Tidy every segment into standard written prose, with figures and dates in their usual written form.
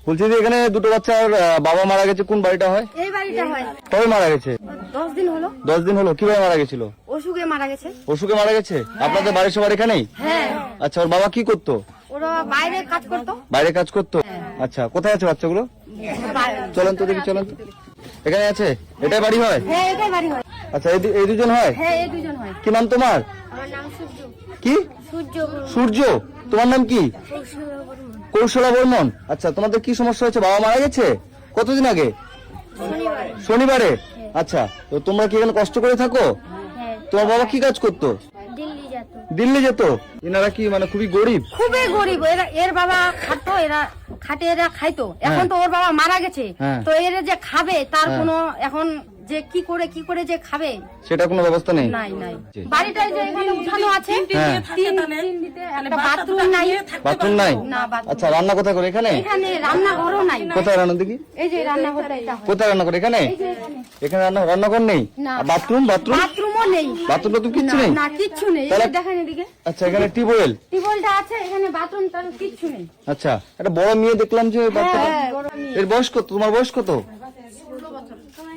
বলছি যে এখানে দুটো বাচ্চার বাবা মারা গেছে, কোন বাড়িটা হয়? এই বাড়িটা হয়। কবে মারা গেছে? 10 দিন হলো। 10 দিন হলো। কিভাবে মারা গেছিল? অসুখে মারা গেছে। অসুখে মারা গেছে? আপনাদের বাড়ির সবার এখানেই? হ্যাঁ। আচ্ছা, ওর বাবা কি করতো? ওরা বাইরে কাজ করতো। বাইরে কাজ করতো? আচ্ছা, কোথায় আছে বাচ্চাগুলো? চলেন তো দেখি, চলেন তো। এখানে আছে? এটাই বাড়ি হয়? হ্যাঁ, এটাই বাড়ি হয়। আচ্ছা, এই দুজন হয়? হ্যাঁ, এই দুজন হয়। কি নাম তোমার? আমার নাম সূর্য। কি? সূর্য। সূর্য। তোমার নাম কি? কৌশলা বর্মন। আচ্ছা, তোমাদের কি সমস্যা হয়েছে? বাবা মারা গেছে কতদিন আগে? শনিবারে। আচ্ছা, তো তোমরা কি এখানে কষ্ট করে থাকো? তোমার বাবা কি কাজ করতো? দিল্লি যেত। এনারা কি মানে খুবই গরিব? খুবই গরিব। এর বাবা খাতো, এরা খাটে, এরা খাইতো। এখন তো ওর বাবা মারা গেছে, তো এরা যে খাবে তার কোনো এখন যে কি করে যে খাবে সেটা কোনো ব্যবস্থা নেই। নাই। বাড়িটায় যে এখানে উঠানো আছে, একটা বাথরুম নাই। বাথরুম নাই? না, বাথরুম। আচ্ছা, রান্না কোথায় করে? এখানে? এখানে রান্নাঘরও নাই। কোথায় রান্না দেখি? এই যে রান্নাঘরটা এটা হয়। কোথায় রান্না করে? এখানে? এখানে রান্নাঘর নেই? না। বাথরুমও নেই। বাথরুমটা তো কিচ্ছু নেই? না, কিচ্ছু নেই। দেখেন এদিকে। আচ্ছা, এখানে টিউবওয়েলটা আছে, এখানে বাথরুম টার কিচ্ছু নেই। আচ্ছা, একটা বড় মেয়ে দেখলাম যে বাচ্চাটা। এর বয়স কত? তোমার বয়স কত?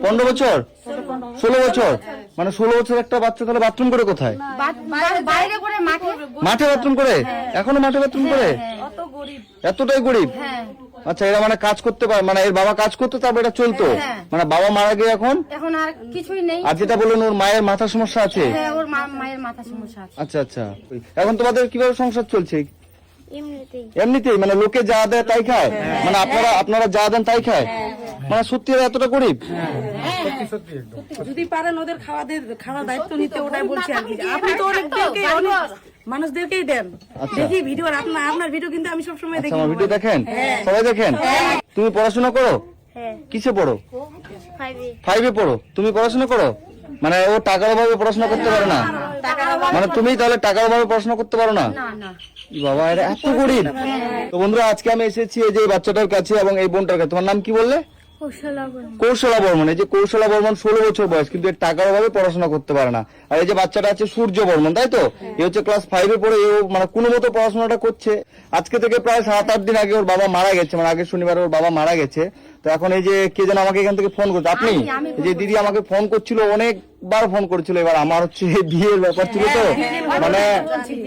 15 বছর? 16 বছর? মানে 16 বছর একটা বাচ্চা তাহলে বাথরুম করে কোথায়? বাইরে করে, মাঠে বাথরুম করে? এখনো মাঠে বাথরুম করে? এতটাই গরিব? আচ্ছা, এরা মানে কাজ করতে পারে, মানে এর বাবা কাজ করতো, তারপর এটা চলতো। মানে বাবা মারা গিয়ে এখন আর কিছুই নেই। আর যেটা বললেন ওর মায়ের মাথার সমস্যা আছে? হ্যাঁ, ওর মায়ের মাথার সমস্যা আছে। আচ্ছা আচ্ছা, এখন তোমাদের কিভাবে সংসার চলছে? এমনিতেই মানে লোকে যা দেয় তাই খায়? মানে আপনারা যা দেন তাই খায়? মানে সত্যি এতটা গরিব? যদি পারেন ওদের খাওয়ার দায়িত্ব নিতে, ওটাই বলছি আর কি। আপনি তো অনেকদেরকে মানুষদেরকেই দেন। দেখি ভিডিও, আপনার ভিডিও কিন্তু আমি সবসময় দেখি। আমার ভিডিও দেখেন? সবাই দেখেন? তুমি পড়াশোনা করো? কিসে পড়ো? 5-এ পড়ো। তুমি পড়াশোনা করো? মানে ও টাকার অভাবে পড়াশোনা করতে পারে না? মানে তুমি তাহলে টাকার অভাবে পড়াশোনা করতে পারো না? বাবা, এরা এত গরিব। তো বন্ধুরা, আজকে আমি এসেছি এই যে বাচ্চাটার কাছে এবং এই বোনটার কাছে। তোমার নাম কি বললে? কৌশলা বর্মন। এই যে কৌশলা বর্মন 16 বছর বয়স, কিন্তু এর টাকার অভাবে পড়াশোনা করতে পারে না। আর এই যে বাচ্চাটা আছে সূর্য বর্মন, তাই তো? এ হচ্ছে ক্লাস 5-এ পড়ে। এও মানে কোনো মতো পড়াশোনাটা করছে। আজকে থেকে প্রায় 7-8 দিন আগে ওর বাবা মারা গেছে, মানে আগের শনিবারে ওর বাবা মারা গেছে। তো এখন এই যে কে যেন আমাকে এখান থেকে ফোন করছে। আপনি? এই যে দিদি আমাকে ফোন করছিল, অনেকবার ফোন করেছিল। এবার আমার হচ্ছে বিয়ের ব্যাপার ছিল, তো মানে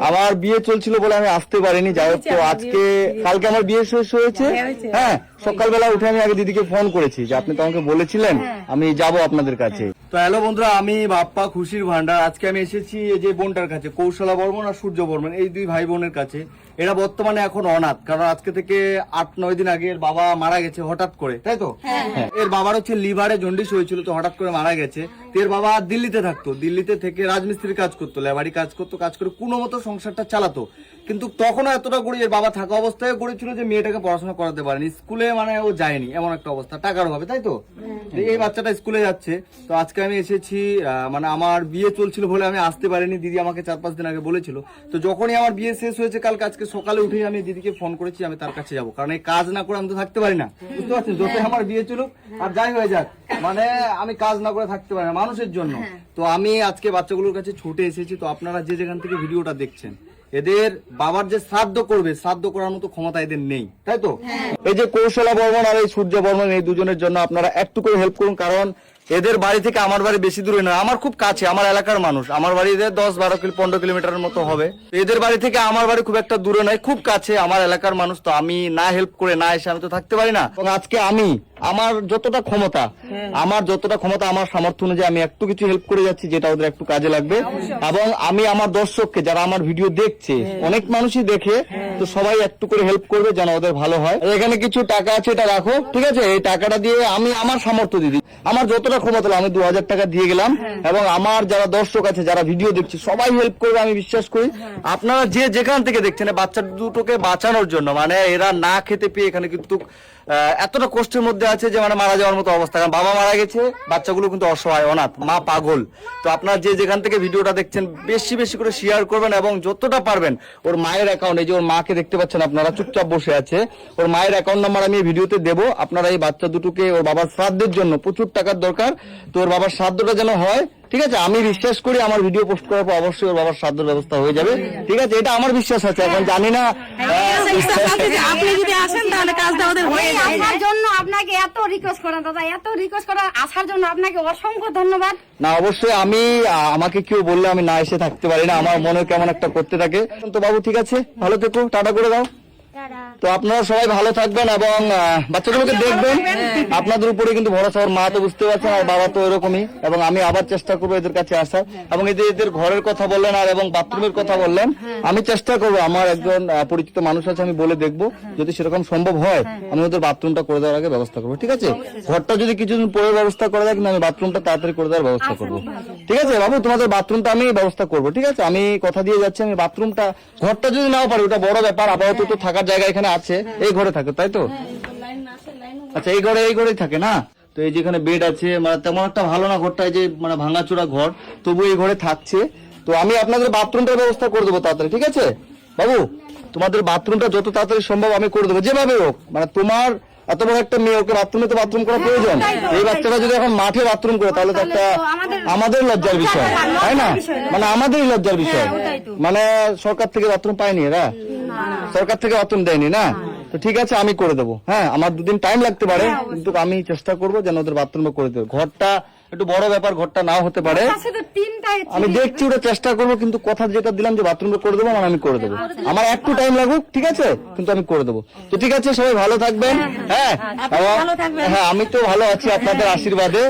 আমার বিয়ে চলছিল বলে আমি আসতে পারিনি। যাই হোক, তো কালকে আমার বিয়ে শেষ হয়েছে। হ্যাঁ, সকালবেলা উঠে আমি আগে দিদিকে ফোন করেছি যে আপনি তো আমাকে বলেছিলেন আমি যাব আপনাদের কাছে। তো হ্যালো বন্ধুরা, আমি বাপ্পা খুশির ভান্ডার। আজকে আমি এসেছি এই যে বোনটার কাছে, কৌশলা বর্মন আর সূর্য বর্মন, এই দুই ভাই বোনের কাছে। এরা বর্তমানে এখন অনাথ, কারণ আজকে থেকে 8-9 দিন আগে এর বাবা মারা গেছে হঠাৎ করে, তাই তো? এর বাবার হচ্ছে লিভারে জন্ডিস হয়েছিল, তো হঠাৎ করে মারা গেছে। এর বাবা দিল্লিতে থাকতো, দিল্লিতে থেকে রাজমিস্ত্রির কাজ করতো, লেবারি কাজ করতো, কাজ করে কোনো মতো সংসারটা চালাতো। কিন্তু তখনও এতটা গরিব, এর বাবা থাকা অবস্থায় গরিব ছিল যে মেয়েটাকে পড়াশোনা করাতে পারেনি, স্কুলে মানে ও যায়নি, এমন একটা অবস্থা, টাকার অভাবে, তাই তো? এই বাচ্চাটা স্কুলে যাচ্ছে। তো আজকে আমি এসেছি, মানে আমার বিয়ে চলছিল বলে আমি আসতে পারিনি। দিদি আমাকে 4-5 দিন আগে বলেছিল। তো যখনই আমার বিয়ে শেষ হয়েছে কালকে, আজকে সকালে উঠেই আমি দিদিকে ফোন করেছি আমি তার কাছে যাবো, কারণ এই কাজ না করে আমি তো থাকতে পারি না, বুঝতে পারছেন? যতই আমার বিয়ে চলুক আর যাই হয়ে যাক, মানে আমি কাজ না করে থাকতে পারি না মানুষের জন্য। তো আমি আজকে বাচ্চাগুলোর কাছে ছুটে এসেছি। তো আপনারা যে যেখান থেকে ভিডিওটা দেখছেন, এদের বাবার যে শ্রাদ্ধ করবে, শ্রাদ্ধ করার মতো ক্ষমতা এদের নেই, তাই তো? এই যে কৌশলা বর্মন আর এই সূর্য বর্মন, এই দুজনের জন্য আপনারা একটু করে হেল্প করুন, কারণ এদের বাড়ি থেকে আমার বাড়ি বেশি দূরে নয়, আমার খুব কাছে, আমার এলাকার মানুষ। আমার বাড়ি 10-12-15 কিলোমিটারের মতো হবে। এদের বাড়ি থেকে আমার বাড়ি খুব একটা দূরে নয়, খুব কাছে, আমার এলাকার মানুষ। তো আমি না হেল্প করে না এসে আমি তো থাকতে পারি না। এবং আজকে আমি আমার যতটা ক্ষমতা, আমার সামর্থ্য অনুযায়ী আমি একটু কিছু হেল্প করে যাচ্ছি, যেটা ওদের একটু কাজে লাগবে। এবং আমি আমার দর্শককে, যারা আমার ভিডিও দেখছে, অনেক মানুষই দেখে, তো সবাই একটু করে হেল্প করবে যেন ওদের ভালো হয়। এখানে কিছু টাকা আছে, এটা রাখো, ঠিক আছে? এই টাকাটা দিয়ে আমি আমার সামর্থ্য দিদি, আমার যতটা ক্ষমতা আমি 2000 টাকা দিয়ে গেলাম। এবং আমার যারা দর্শক আছে, যারা ভিডিও দেখছে, সবাই হেল্প করবে আমি বিশ্বাস করি। আপনারা যে যেখান থেকে দেখছেন, বাচ্চা দুটোকে বাঁচানোর জন্য, মানে এরা না খেতে পেয়ে এখানে কিন্তু এতটা কষ্টের মধ্যে আছে যে মানে মারা যাওয়ার মতো অবস্থা। কারণ বাবা মারা গেছে, বাচ্চাগুলো কিন্তু অসহায়, অনাথ, মা পাগল। তো আপনারা যে যেখান থেকে ভিডিওটা দেখছেন, বেশি বেশি করে শেয়ার করবেন এবং যতটা পারবেন ওর মায়ের অ্যাকাউন্ট, এই যে ওর মাকে দেখতে পাচ্ছেন আপনারা চুপচাপ বসে আছে, ওর মায়ের অ্যাকাউন্ট নাম্বার আমি এই ভিডিওতে দেবো। আপনারা এই বাচ্চা দুটোকে ওর বাবার শ্রাদ্ধের জন্য, প্রচুর টাকার দরকার, দরকার, তো ওর বাবার শ্রাদ্ধটা যেন হয়, ঠিক আছে? আমি বিশ্বাস করি আমার ভিডিও পোস্ট করার পর অবশ্যই ওর বাবার শ্রাদ্ধের ব্যবস্থা হয়ে যাবে, ঠিক আছে? এটা আমার বিশ্বাস আছে, এখন জানি না আপনি যদি আসেন তাহলে কাজটা আমাদের হয়ে এই যাবে। আসার জন্য আপনাকে এত রিকোয়েস্ট করা দাদা, এত রিকোয়েস্ট করা, আসার জন্য আপনাকে অসংখ্য ধন্যবাদ। না অবশ্যই আমি আমাকে কেউ বললে আমি না এসে থাকতে পারি না, আমার মনে কেমন একটা করতে থাকে। তো বাবু ঠিক আছে, ভালো থেকো, টাটা করে দাও। তো আপনারা সবাই ভালো থাকবেন এবং বাচ্চাগুলোকে দেখবেন, আপনাদের উপরে কিন্তু ভরসা। ওর মা তো বুঝতে পারছেন, আর বাবা তো এরকমই। এবং আমি আবার চেষ্টা করবো এদের কাছে আসার, এবং এদের ঘরের কথা বললেন আর এবং বাথরুমের কথা বললেন, আমি চেষ্টা করবো, আমার একজন পরিচিত মানুষ আছে, আমি বলে দেখবো, যদি সেরকম সম্ভব হয় আমি ওদের বাথরুমটা করে দেওয়ার আগে ব্যবস্থা করবো, ঠিক আছে? ঘরটা যদি কিছুদিন পরে ব্যবস্থা করে দেয়, কিন্তু আমি বাথরুমটা তাড়াতাড়ি করে দেওয়ার ব্যবস্থা করবো, ঠিক আছে বাবু? তোমাদের বাথরুমটা আমি ব্যবস্থা করবো, ঠিক আছে? আমি কথা দিয়ে যাচ্ছি, আমি বাথরুমটা, ঘরটা যদি নাও পারি ওটা বড় ব্যাপার, আপাতত তো থাকার জায়গা এখানে আছে, এই ঘরে থাকে তাই তো? আচ্ছা এই ঘরেই থাকে না? তো এই যেখানে বেড আছে, মানে তেমন একটা ভালো না ঘরটা, এই যে মানে ভাঙাচোরা ঘর, তবু এই ঘরে থাকছে। তো আমি আপনাদের বাথরুমটার ব্যবস্থা করে দেবো তাড়াতাড়ি, ঠিক আছে বাবু? তোমাদের বাথরুমটা যত তাড়াতাড়ি সম্ভব আমি করে দেবো, যেভাবে হোক। মানে তোমার এত বড় একটা মেয়ে, ওকে বাথরুমে তো বাথরুম করা প্রয়োজন। এই বাচ্চাটা যদি এখন মাঠে বাথরুম করে তাহলে তো একটা আমাদের লজ্জার বিষয়, তাই না? মানে আমাদেরই লজ্জার বিষয়। মানে সরকার থেকে বাথরুম পায়নি এরা, সরকার থেকে বাথরুম দেয়নি না? তো ঠিক আছে আমি করে দেবো, হ্যাঁ আমার দুদিন টাইম লাগতে পারে, কিন্তু আমি চেষ্টা করবো যেন ওদের বাথরুমে করে দেবো। ঘরটা একটু বড় ব্যাপার, ঘরটা নাও হতে পারে, আমি দেখছি, ওটা চেষ্টা করবো, কিন্তু কথা যেটা দিলাম যে বাথরুমে করে দেবো, মানে আমি করে দেবো। আমার একটু টাইম লাগুক, ঠিক আছে, কিন্তু আমি করে দেবো। তো ঠিক আছে, সবাই ভালো থাকবেন, হ্যাঁ, হ্যাঁ আমি তো ভালো আছি আপনাদের আশীর্বাদে।